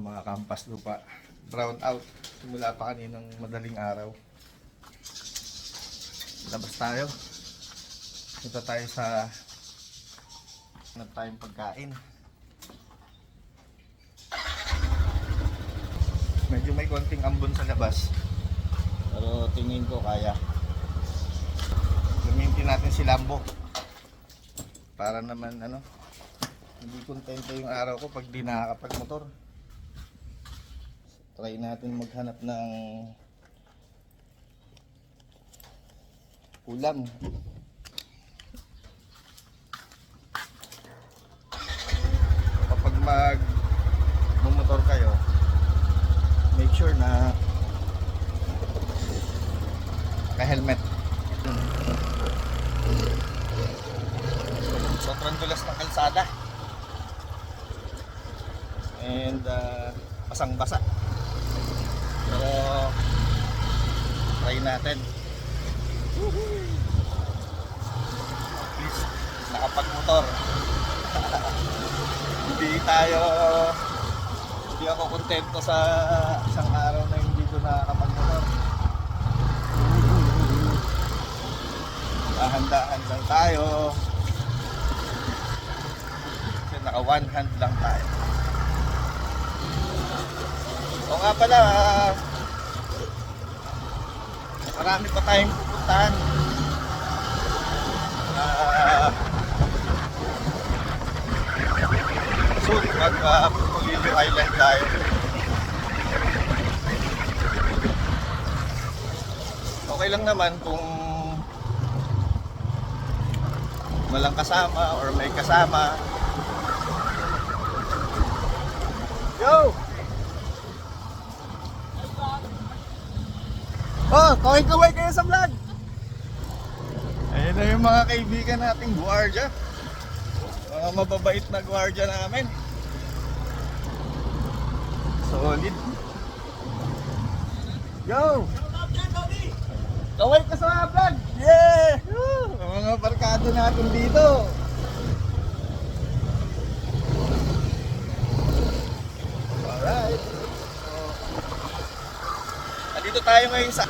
mga kampas lupa. Brown out. Simula pa kaninang madaling araw. Labas tayo. Punta tayo sa tayong pagkain. Medyo may konting ambon sa labas. Pero tingin ko kaya. Gamitin natin si Lambo. Para naman hindi kontento yung araw ko pag di nakakapag-motor. Try natin maghanap ng ulam. Kapag mag-motor kayo, make sure na naka-helmet. Sobrang dulas ng kalsada. And basang-basa. Pero try natin. At least nakapag-motor. Hindi ako kontento sa isang araw na hindi ko nakakapag-motor. Dahan-dahan lang tayo. Kasi naka one hand lang tayo. O nga pala, marami pa tayong pupuntahan. Soon, mag-Pulilo Island tayo. Okay lang naman kung walang kasama or may kasama. Yo! Oh, kaway-kaway kayo sa vlog! Ayun na yung mga kaibigan nating gwardiya. Mga mababait na gwardiya namin. Solid. Yo! Kaway ka sa vlog! Yeah! Mga barkado natin dito. Alright. Dito tayo ngayon sa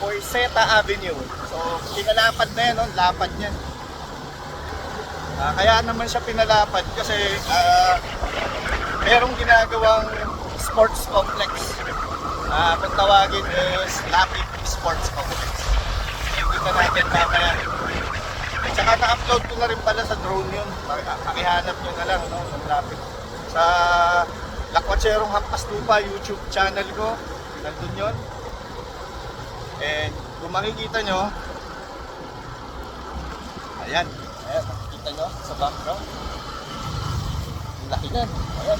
Poiseta Avenue. So, pinalapad na yan, no? Lapad niyan. Kaya naman siya pinalapad kasi merong ginagawang sports complex. Kung tawagin is Lapid Sports Complex. Kita natin mamaya. At saka na-upload ko na rin pala sa drone yun. Pakihanap nyo na lang, no? Sa Lapid. Sa Lakwatserong Hampas Lupa YouTube channel ko. Nandun yun. And kung makikita nyo, ayan, makikita nyo sa background, ang laki na, ayan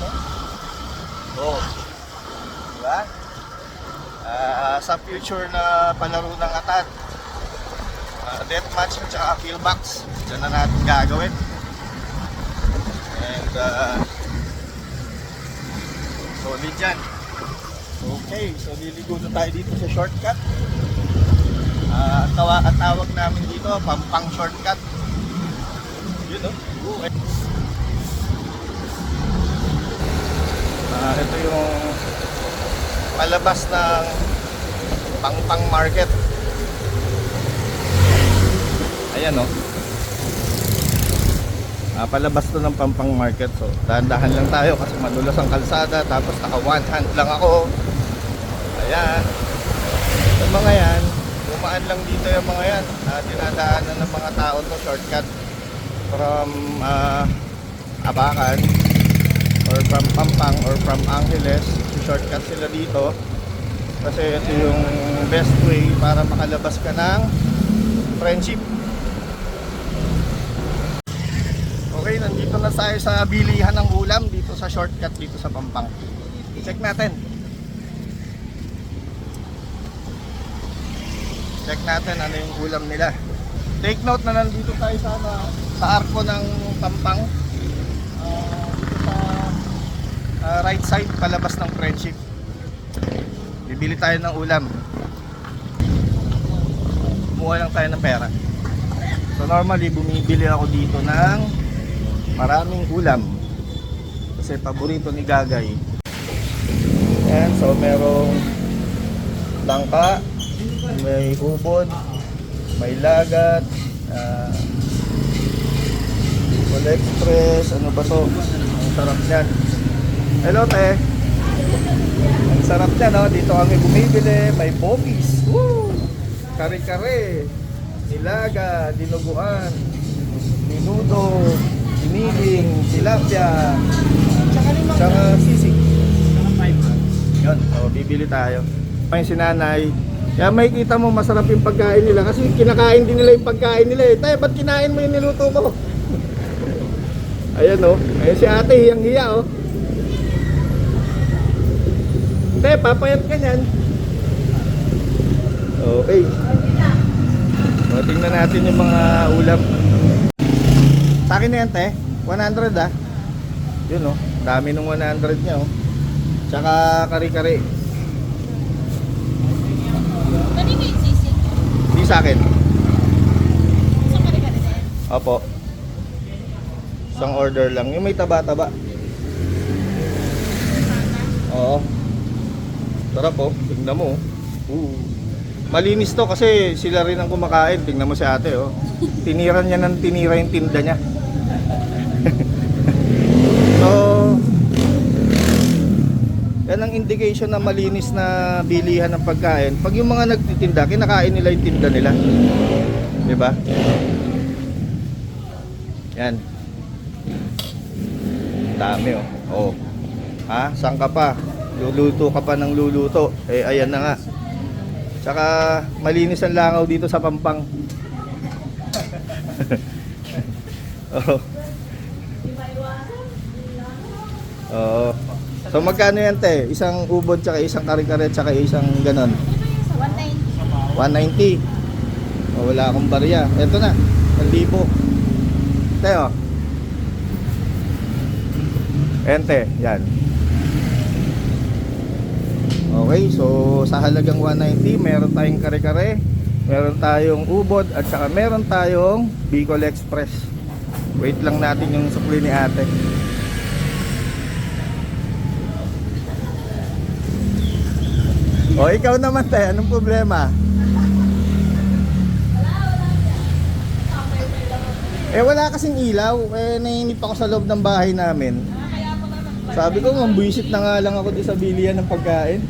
oh. Diba? Sa future na palaro ng Atan, deathmatch at saka killbox, dyan na natin gagawin. And solid dyan. Okay, so liligo na tayo dito sa shortcut. Ang tawag namin dito, Pampang shortcut. Yun ito yung palabas ng Pampang Market. Ayan palabas to ng Pampang Market. So dahan-dahan lang tayo kasi madulas ang kalsada. Tapos naka one hand lang ako. Ayan. Yung mga yan, dumaan lang dito yung mga yan. Dinadaanan ng mga tao to, shortcut from Abacan or from Pampang or from Angeles. Shortcut sila dito kasi ito yung best way para makalabas ka ng Friendship. Okay, nandito na tayo sa bilihan ng ulam dito sa shortcut dito sa Pampang. Check natin. Check natin ano yung ulam nila. Take note na nandito tayo sa arko ng Pampang. Dito sa right side palabas ng Friendship. Bibili tayo ng ulam. Kumuha lang tayo ng pera. So normally bumibili ako dito ng maraming ulam kasi paborito ni Gagay Yan, so merong langka, may ubod, may lagat, Bicol Express, ano ba to? Ang sarap niyan. Hello, te. Ang sarap niyan, no? Dito kami bumibili, may bopis. Woo! Kare-kare, nilaga, dinuguan, minudo, iniling, tilapia, tsaka sisig. Yun, so bibili tayo. Yung sinanay, kaya may kita mo masarap yung pagkain nila kasi kinakain din nila yung pagkain nila eh. Tayo, ba't kinain mo yung niluto mo? Ayan o, ayan si ate, hiyang-hiya o. Te, papayat ka nyan. Okay. So, tingnan natin yung mga ulam. Sa akin na yan, te. 100 ah. Yun o, dami nung 100 niya o. Tsaka kare-kare. Kanina yung sisig. Di sa akin. Sa kare-kare din. Opo. Isang order lang. Yung may taba-taba. Oo. Sarap oh. Tingnan mo. Malinis to kasi sila rin ang kumakain. Tingnan mo si ate oh. Tinira niya ng tinira yung tinda niya. So, yan ang indication na malinis na bilihan ng pagkain. Pag yung mga nagtitinda, kinakain nila yung tinda nila. Diba? Yan. Dami oh. Oh. Ha? Saan ka pa? Luluto ka pa ng luluto. Eh ayan na nga. Tsaka malinis ang langaw dito sa Pampang. Oh. Oo. So magkano yan te? Isang ubod tsaka isang kare-kare tsaka isang ganon. 190. 190. Oh, wala akong barya. Ito na. 1,000. Te oh. Ente, yan. Okay, so sa halagang 190, meron tayong kare-kare, meron tayong ubod, at saka meron tayong Bicol Express. Wait lang natin yung sukli ni ate. O, ikaw naman tayo, anong problema? Eh wala kasing ilaw, eh nainip ako sa loob ng bahay namin. Sabi ko, buwisit na nga lang ako sa bilihan ng pagkain.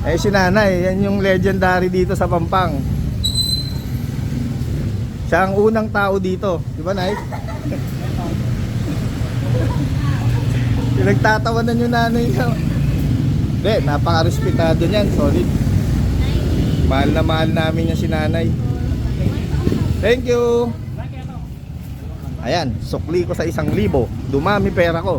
Eh si nanay, yan yung legendary dito sa Pampang. Siya ang unang tao dito, di ba nay? Pinagtatawanan yung nanay niya. Hindi, napaka-respetado niyan, solid. Mahal na mahal namin niya si nanay. Thank you. Ayan, sukli ko sa 1,000. Dumami pera ko.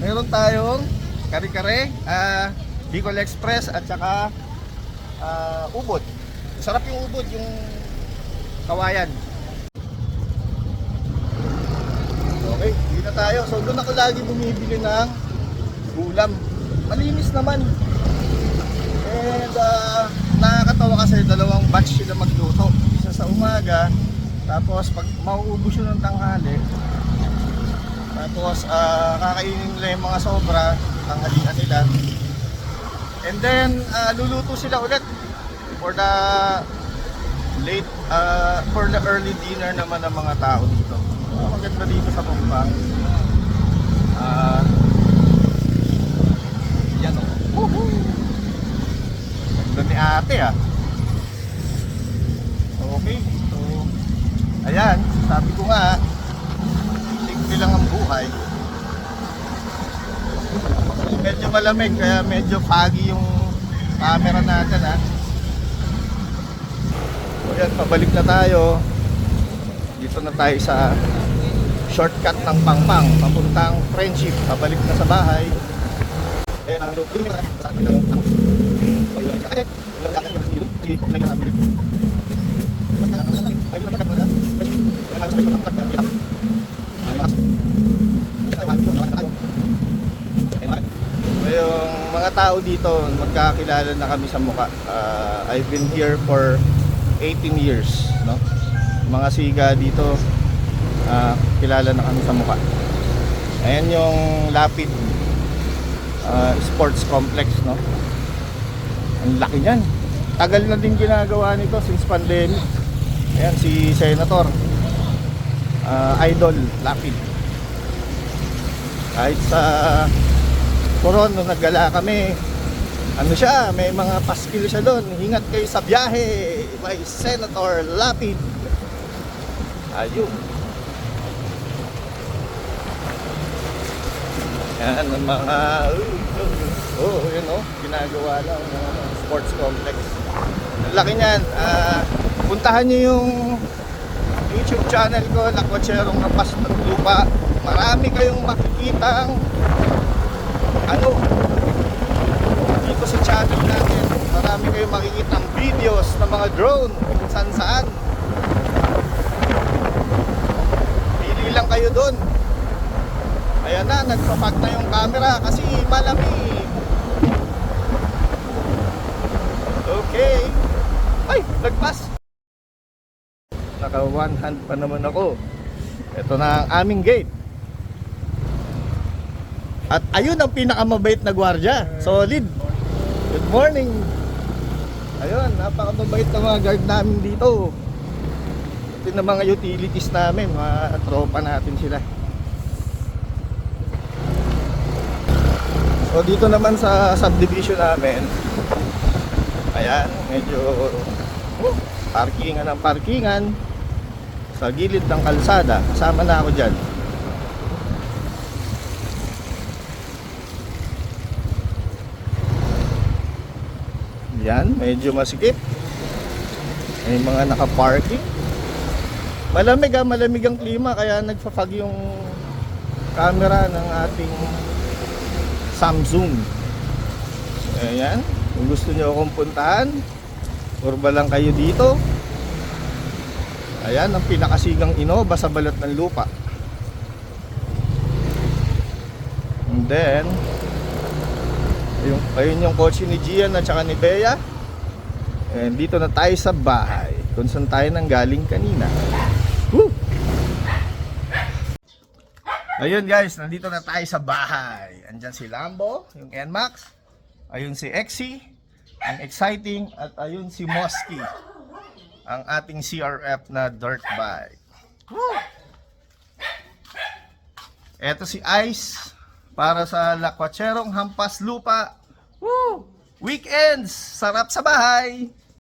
Meron tayong kare-kare, Bicol Express at saka ubod. Sarap yung ubod, yung kawayan. Okay, dito tayo. So doon ako lagi bumibili ng ulam. Malinis naman. And nakakatawa kasi dalawang batch sila magluto. Isa sa umaga, tapos pag mauubos yun ng tanghali, tapos kakainin nila yung mga sobra, tanghalian nila. And then luluto sila ulit for the late for the early dinner naman ng mga tao dito. Maganda dito sa Pampang. Yan o. Ganda ni ate ah. Okay, so ayan, sabi ko nga simple lang ang buhay. Medyo malamig kaya medyo foggy yung camera natin ha. So yan, pabalik na tayo. Dito na tayo sa shortcut ng Pampang papuntang Friendship. Pabalik na sa bahay. Eh, ang loob din sa akin ng yung mga tao dito, magkakilala na kami sa mukha. I've been here for 18 years, no? Mga siga dito, kilala na kami sa mukha. Ayan yung Lapid Sports Complex, no? Ang laki niyan. Tagal na din ginagawa nito since pandemic. Ayan si Senator Idol Lapid. Kahit sa Coron nung naggala kami, ano siya, may mga paskil siya doon. Ingat kayo sa biyahe by Senator Lapid. Ayun. Yan ang mga yun o, ginagawa lang sports complex. Ang laki niyan. Puntahan nyo yung YouTube channel ko, Lakwacherong Hampas ng Lupa. Marami kayong makikitang dito sa channel natin. Marami kayong makikitang videos ng mga drone kung saan saan. Pili lang kayo doon. Ayan na, nagpapag na yung camera kasi malamig. Okay. Ay, nagpas. Naka one hand pa naman ako. Ito na ang aming gate. At ayun ang pinakamabait na gwardiya. Solid. Good morning. Ayun, napakamabait na mga guard namin dito. Ito na mga utilities namin, mga tropa natin sila. So dito naman sa subdivision namin, ayan, medyo parkingan ng parkingan sa gilid ng kalsada. Kasama na ako dyan. Yan, medyo masikip. May mga naka-parking. Malamig ang klima kaya nagfa-fog yung camera ng ating Samsung. Ayan, kung gusto nyo akong puntahan, urba lang kayo dito. Ayan, ang pinakasigang Innova sa balat ng lupa. And then, ayun yung kotse ni Gian at saka ni Bea. And dito na tayo sa bahay kung saan tayo nang galing kanina. Woo! Ayun guys, nandito na tayo sa bahay. Andyan si Lambo, yung NMAX. Ayun si Exy, ang exciting. At ayun si Mosky, ang ating CRF na dirt bike. Woo! Eto si Ice, para sa Lakwacherong Hampas Lupa. Woo! Weekends, sarap sa bahay.